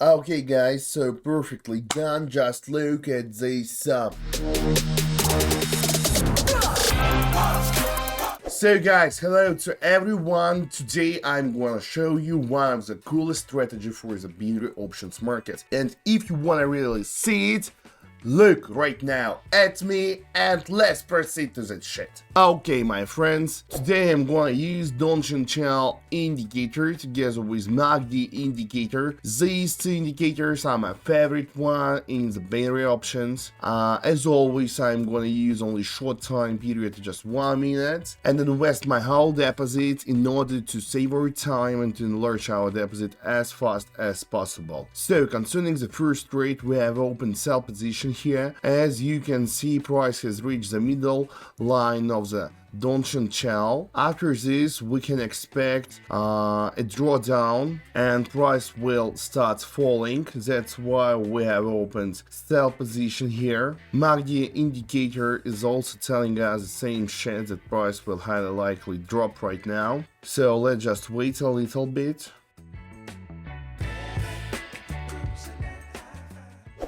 Okay guys, so perfectly done. Just look at this So guys, hello to everyone. Today I'm gonna show you one of the coolest strategy for the binary options market. And if you wanna really see it, look right now at me and let's proceed to that shit. Okay my friends, today I'm gonna use Donchian Channel indicator together with MACD indicator. These two indicators are my favorite one in the binary options. As always, I'm gonna use only short time period, just 1 minute, and invest my whole deposit in order to save our time and to enlarge our deposit as fast as possible. So concerning the first trade, we have open sell position here. As you can see, price has reached the middle line of the Donchian Channel. After this, we can expect a drawdown and price will start falling. That's why we have opened sell position here. MACD indicator is also telling us the same shit, that price will highly likely drop right now. So let's just wait a little bit.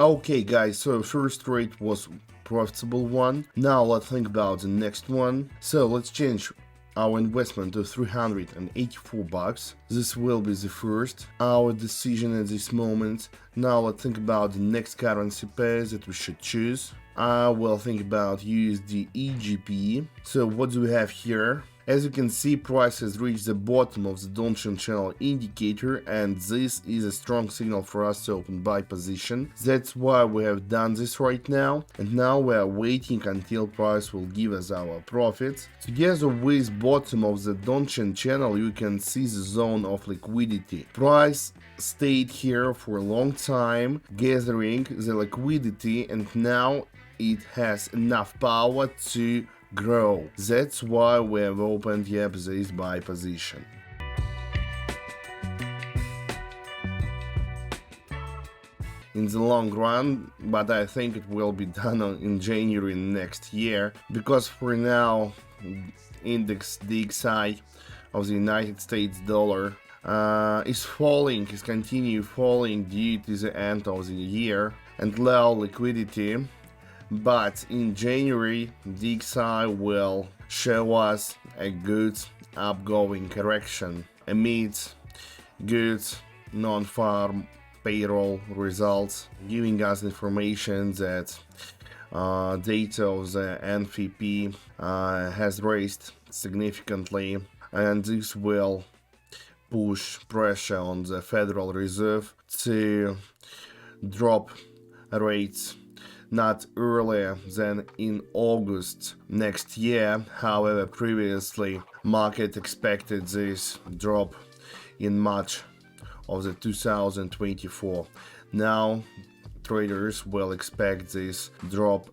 Okay guys, so first trade was profitable one. Now let's think about the next one. So let's change our investment to 384 bucks. This will be the first our decision at this moment. Now let's think about the next currency pair that we should choose. I will think about USD EGP. So what do we have here? As you can see, price has reached the bottom of the Donchian Channel indicator, and this is a strong signal for us to open buy position. That's why we have done this right now, and now we are waiting until price will give us our profits. Together with bottom of the Donchian Channel, you can see the zone of liquidity. Price stayed here for a long time, gathering the liquidity, and now it has enough power to grow. That's why we have opened this buy position. In the long run, but I think it will be done in January next year, because for now index DXY of the United States dollar is falling, is continue falling due to the end of the year and low liquidity. But in January, DXY will show us a good upgoing correction amid good non-farm payroll results, giving us information that data of the NFP has raised significantly, and this will push pressure on the Federal Reserve to drop rates not earlier than in August next year. However, previously market expected this drop in March of the 2024. Now traders will expect this drop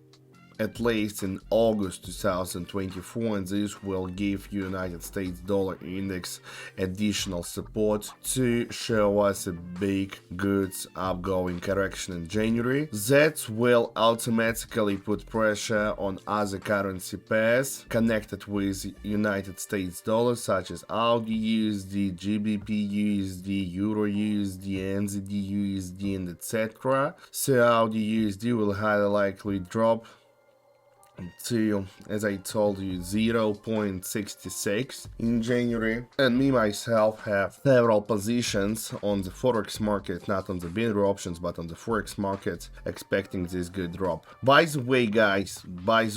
at least in August 2024, and this will give United States dollar index additional support to show us a big good upgoing correction in January. That will automatically put pressure on other currency pairs connected with United States dollar, such as AUD USD, GBP USD, Euro USD, NZD USD, and etc. So AUD USD will highly likely drop to, as I told you, 0.66 in January. And me myself have several positions on the forex market, not on the binary options but on the forex market, expecting this good drop. By the way guys, my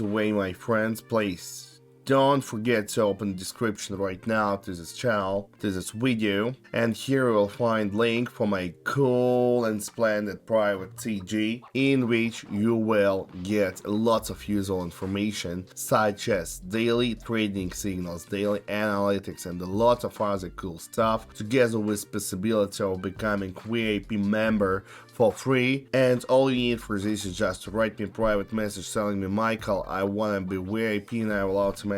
friends, please don't forget to open the description right now to this channel, to this video, and here you will find link for my cool and splendid private TG, in which you will get lots of useful information such as daily trading signals, daily analytics, and a lot of other cool stuff, together with possibility of becoming VIP member for free. And all you need for this is just to write me a private message telling me, Michael, I wanna be VIP, and I will automatically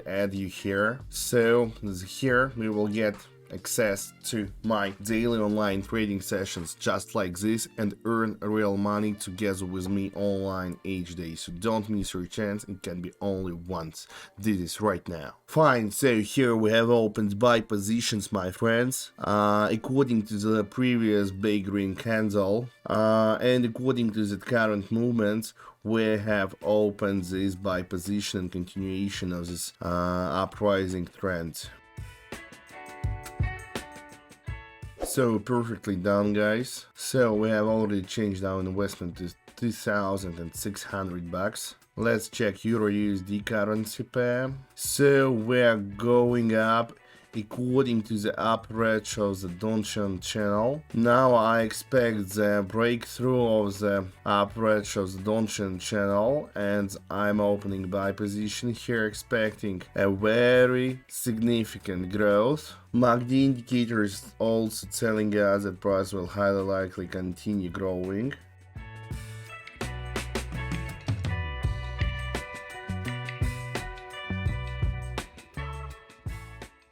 add you here. So here we will get access to my daily online trading sessions just like this and earn real money together with me online each day. So don't miss your chance, it can be only once. Do this right now. Fine, so here we have opened buy positions, my friends, according to the previous big green candle, and according to the current movements, we have opened this buy position and continuation of this uprising trend. So perfectly done, guys. So we have already changed our investment to 2,600 bucks. Let's check Euro USD currency pair. So we're going up according to the average of the Donchian Channel. Now I expect the breakthrough of the average of the Donchian Channel, and I'm opening buy position here, expecting a very significant growth. MACD indicator is also telling us that price will highly likely continue growing.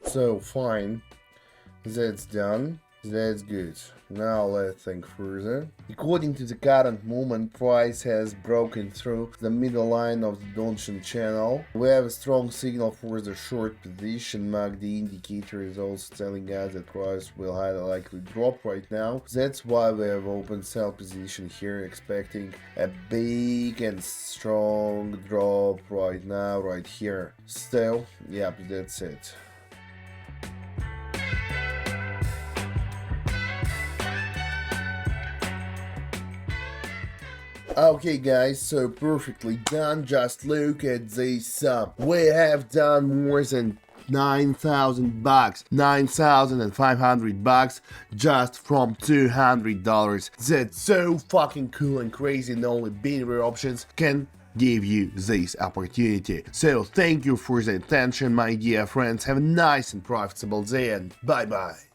So fine, that's done, that's good. Now let's think further. According to the current movement, price has broken through the middle line of the Donchian Channel. We have a strong signal for the short position. MACD indicator is also telling us that price will highly likely drop right now. That's why we have open sell position here, expecting a big and strong drop right now, right here. Still, yep, that's it. Okay guys, so perfectly done. Just look at this. We have done more than 9,000 bucks, 9,500 bucks just from $200. That's so fucking cool and crazy, and only binary options can give you this opportunity. So thank you for the attention, my dear friends. Have a nice and profitable day, and bye bye.